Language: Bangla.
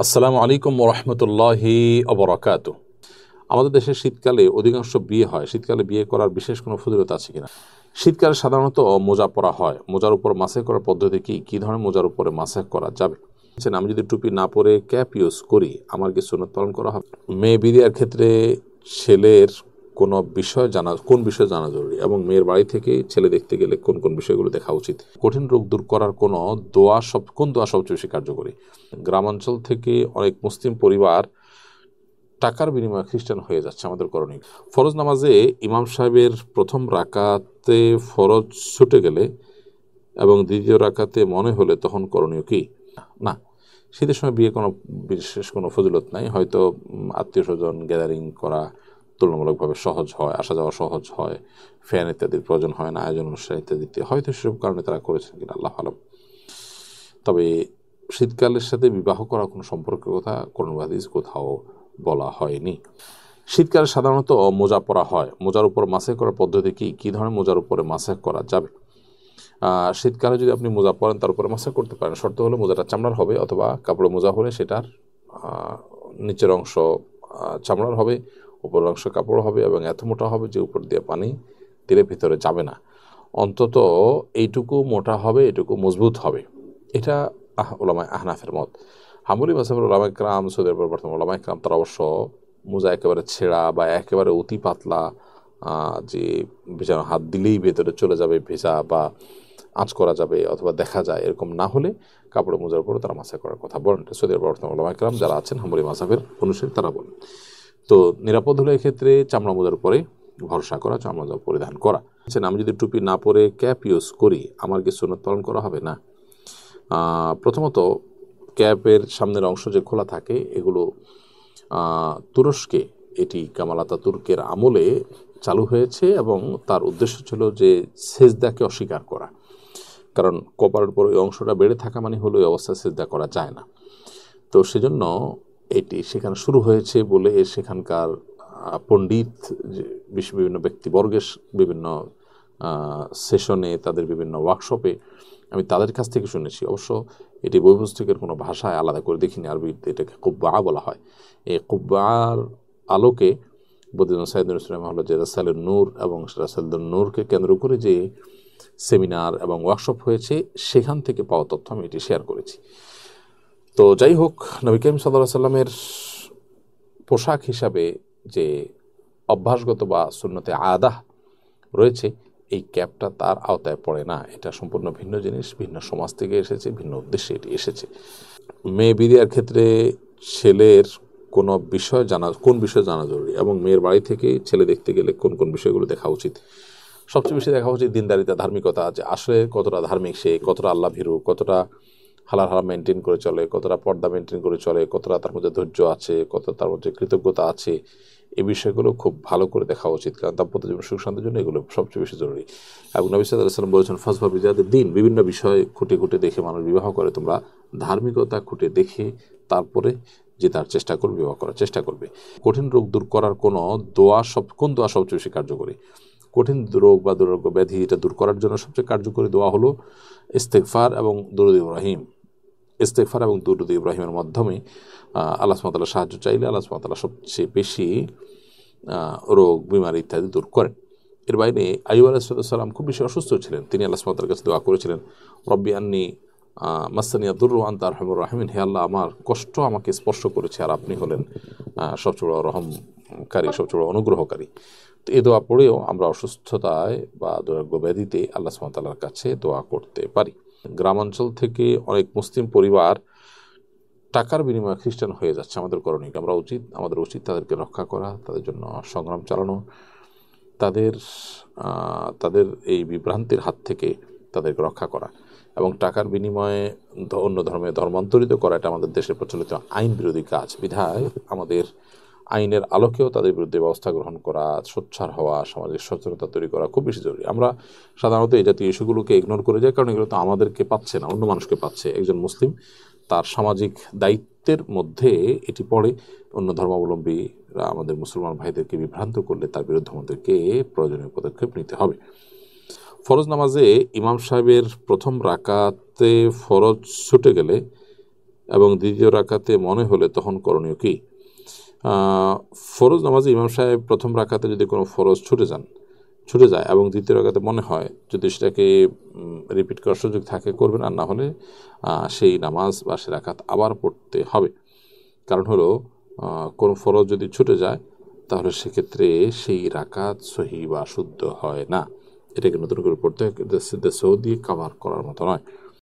আসসালামু আলাইকুম ওরহমতুল্লাহি অবরাকাতু। আমাদের দেশে শীতকালে অধিকাংশ বিয়ে হয়। শীতকালে বিয়ে করার বিশেষ কোনো ফজিলত আছে কিনা? শীতকালে সাধারণত মোজা পরা হয়। মোজার উপর মাসেহ করার পদ্ধতি কি ধরনের মোজার উপরে মাসেহ করা যাবে? আমি যদি টুপি না পরে ক্যাপ ইউজ করি, আমার কি সুন্নত পালন করা হবে? মেয়ে বিয়ের ক্ষেত্রে ছেলের কোন বিষয় জানা জরুরি, এবং মেয়ের বাড়ি থেকে ছেলে দেখতে গেলে কোন কোন বিষয়গুলো দেখা উচিত? কঠিন রোগ দূর করার কোন দোয়া সবচেয়ে বেশি কার্যকরী? গ্রামাঞ্চল থেকে অনেক মুসলিম পরিবার টাকার বিনিময়ে খ্রিস্টান হয়ে যাচ্ছে, আমাদের করণীয়? ফরজ নামাজে ইমাম সাহেবের প্রথম রাকাতে ফরজ ছুটে গেলে এবং দ্বিতীয় রাকাতে মনে হলে তখন করণীয় কি? না, শীতের সময় বিয়ে কোনো বিশেষ কোনো ফজিলত নাই। হয়তো আত্মীয় স্বজন গ্যাদারিং করা তুলনামূলকভাবে সহজ হয়, আসা যাওয়া সহজ হয়, ফ্যান ইত্যাদির প্রয়োজন হয় না, আয়োজন অনুষ্ঠান ইত্যাদিতে হয়তো সেসব কারণে তারা করেছেন কিনা আল্লাহ আলম। তবে শীতকালের সাথে বিবাহ করার কোনো সম্পর্কের কথা কোরআন হাদিস কোথাও বলা হয়নি। শীতকালে সাধারণত মোজা পরা হয়। মোজার উপর মাসেহ করার পদ্ধতি কি ধরনের মোজার উপরে মাসেহ করা যাবে? শীতকালে যদি আপনি মোজা পরেন তার উপরে মাসেহ করতে পারেন। শর্ত হলো মোজাটা চামড়ার হবে, অথবা কাপড়ের মোজা হলে সেটার নিচের অংশ চামড়ার হবে, উপরের অংশ কাপড় হবে, এবং এত মোটা হবে যে উপর দিয়ে পানি দিলে ভিতরে যাবে না। অন্তত এইটুকু মোটা হবে, এটুকু মজবুত হবে। এটা ওলামায়ে আহনাফের মত। হাম্বলী মাযহাবের ওলামায়ে কেরাম, সৌদি আরবের বর্তমান ওলামায়ে কেরাম, তারা অবশ্য মোজা একেবারে ছেঁড়া বা একেবারে অতি পাতলা, যে ভেজানো হাত দিলেই ভেতরে চলে যাবে ভেজা বা আঁচ করা যাবে অথবা দেখা যায়, এরকম না হলে কাপড়ে মোজার উপরে তারা মাসেহ করার কথা বলেন। সৌদি আরবের বর্তমান ওলামায়ে কেরাম যারা আছেন হাম্বলী মাযহাবের অনুসারী, তারা বলেন। তো নিরাপদ হলে এক্ষেত্রে চামড়া মোজার উপরে ভরসা করা, চামড়া মোজা পরিধান করা। আমি যদি টুপি না পরে ক্যাপ ইউজ করি, আমার কি সুন্নত পালন করা হবে? না। প্রথমত, ক্যাপের সামনের অংশ যে খোলা থাকে, এগুলো তুরস্কে এটি কামাল আতাতুর্কের আমলে চালু হয়েছে, এবং তার উদ্দেশ্য ছিল যে সেজদাকে অস্বীকার করা। কারণ কপালের উপর ওই অংশটা বেড়ে থাকা মানে হলো ওই অবস্থায় সেজদা করা যায় না। তো সেজন্য এটি সেখানে শুরু হয়েছে বলে সেখানকার পণ্ডিত, বিভিন্ন ব্যক্তিবর্গের বিভিন্ন সেশনে, তাদের বিভিন্ন ওয়ার্কশপে আমি তাদের কাছ থেকে শুনেছি। অবশ্য এটি বই পুস্তকের কোনো ভাষায় আলাদা করে দেখিনি। আরবিতে এটাকে কুব্বা বলা হয়। এই কুব্বার আলোকে বদিউদ্দিন সাইদুল ইসলাম হল যে রাসাইলুন নূর, এবং রাসাইলুন নূরকে কেন্দ্র করে যে সেমিনার এবং ওয়ার্কশপ হয়েছে, সেখান থেকে পাওয়া তথ্য আমি এটি শেয়ার করেছি। তো যাই হোক, নবী করিম সাল্লাল্লাহু আলাইহি সাল্লামের পোশাক হিসাবে যে অভ্যাসগত বা সুন্নতে আদাহ রয়েছে, এই ক্যাপটা তার আওতায় পড়ে না। এটা সম্পূর্ণ ভিন্ন জিনিস, ভিন্ন সমাজ থেকে এসেছে, ভিন্ন উদ্দেশ্যে এটি এসেছে। মেয়ে বিয়ের ক্ষেত্রে ছেলের কোন বিষয় জানা জরুরি, এবং মেয়ের বাড়ি থেকে ছেলে দেখতে গেলে কোন কোন বিষয়গুলো দেখা উচিত? সবচেয়ে বেশি দেখা উচিত দিনদারিতা, ধার্মিকতা, যে আসলে কতটা ধার্মিক সে, কতটা আল্লাহ ভীরু, কতটা হালাল হারাম মেনটেন করে চলে, কতটা পর্দা মেনটেন করে চলে, কতটা তার মধ্যে ধৈর্য আছে, কতটা তার মধ্যে কৃতজ্ঞতা আছে। এই বিষয়গুলো খুব ভালো করে দেখা উচিত, কারণ দাম্পত্য জীবন সুখ শান্তির জন্য এগুলো সবচেয়ে বেশি জরুরি। এবং নবী সাল্লাল্লাহু আলাইহি ওয়াসাল্লাম বলেছেন, ফাজফা বিজাতিদ দ্বীন, বিভিন্ন বিষয় খুঁটে খুঁটে দেখে মানুষ বিবাহ করে, তোমরা ধার্মিকতা খুঁটে দেখে তারপরে যে তার চেষ্টা করবে, বিবাহ করার চেষ্টা করবে। কঠিন রোগ দূর করার কোন দোয়া সবচেয়ে বেশি কার্যকরী? কঠিন রোগ বা দুরারোগ্য ব্যাধি, এটা দূর করার জন্য সবচেয়ে কার্যকরী দোয়া হলো ইস্তেগফার এবং দুরূদ ইব্রাহিম। ইস্তেগফার এবং দুরূদ ইব্রাহিমের মাধ্যমে আল্লাহ সুবহানাহু ওয়া তাআলা সাহায্য চাইলে আল্লাহ সুবহানাহু ওয়া তাআলা সবচেয়ে বেশি রোগ বিমারি ইত্যাদি দূর করেন। এর বাইরে আইয়ুব আলাইহিস সালাম খুব বেশি অসুস্থ ছিলেন। তিনি আল্লাহ সুবহানাহু ওয়া তাআলার কাছে দোয়া করেছিলেন, রব্বি আন্নী মাসানিয়া দুররু ওয়া আনতা আরহামুর রাহিমিন, হে আল্লাহ, আমার কষ্ট আমাকে স্পর্শ করেছে, আর আপনি হলেন সবচেয়ে বড় রহমকারী, সবচেয়ে বড় অনুগ্রহকারী। তো এই দোয়া পড়েও আমরা অসুস্থতায় বা দুরারোগ্য ব্যাধিতে আল্লাহ সুবহানাহু ওয়া তাআলার কাছে দোয়া করতে পারি। গ্রামাঞ্চল থেকে অনেক মুসলিম পরিবার টাকার বিনিময়ে খ্রিস্টান হয়ে যাচ্ছে, আমাদের করণীয়? আমাদের উচিত তাদেরকে রক্ষা করা, তাদের জন্য সংগ্রাম চালানো, তাদের এই বিভ্রান্তির হাত থেকে তাদেরকে রক্ষা করা, এবং টাকার বিনিময়ে অন্য ধর্মে ধর্মান্তরিত করা, এটা আমাদের দেশের প্রচলিত আইন বিরোধী কাজ। বিধায় আমাদের আইনের আলোকেও তাদের বিরুদ্ধে ব্যবস্থা গ্রহণ করা, সোচ্চার হওয়া, সামাজিক সচেতনতা তৈরি করা খুব বেশি জরুরি। আমরা সাধারণত এই জাতীয় ইস্যুগুলোকে ইগনোর করে যাই, কারণ এগুলো তো আমাদেরকে পাচ্ছে না, অন্য মানুষকে পাচ্ছে। একজন মুসলিম তার সামাজিক দায়িত্বের মধ্যে এটি পড়ে। অন্য ধর্মাবলম্বীরা আমাদের মুসলমান ভাইদেরকে বিভ্রান্ত করলে তার বিরুদ্ধে আমাদেরকে প্রয়োজনীয় পদক্ষেপ নিতে হবে। ফরজ নামাজে ইমাম সাহেবের প্রথম রাকাতে ফরজ ছুটে গেলে এবং দ্বিতীয় রাকাতে মনে হলে তখন করণীয় কি? ফরজ নামাজে ইমাম সাহেব প্রথম রাকাতে যদি কোনো ফরজ ছুটে যায় এবং দ্বিতীয় রাকাতে মনে হয় যদি সেটাকে রিপিট করার সুযোগ থাকে করবেন, আর না হলে সেই নামাজ বা সে রাকাত আবার পড়তে হবে। কারণ হলো কোনো ফরজ যদি ছুটে যায় তাহলে সেক্ষেত্রে সেই রাকাত সহি বা শুদ্ধ হয় না। এটাকে নতুন করে পড়তে হয়, সহ দিয়ে কাভার করার মতো নয়।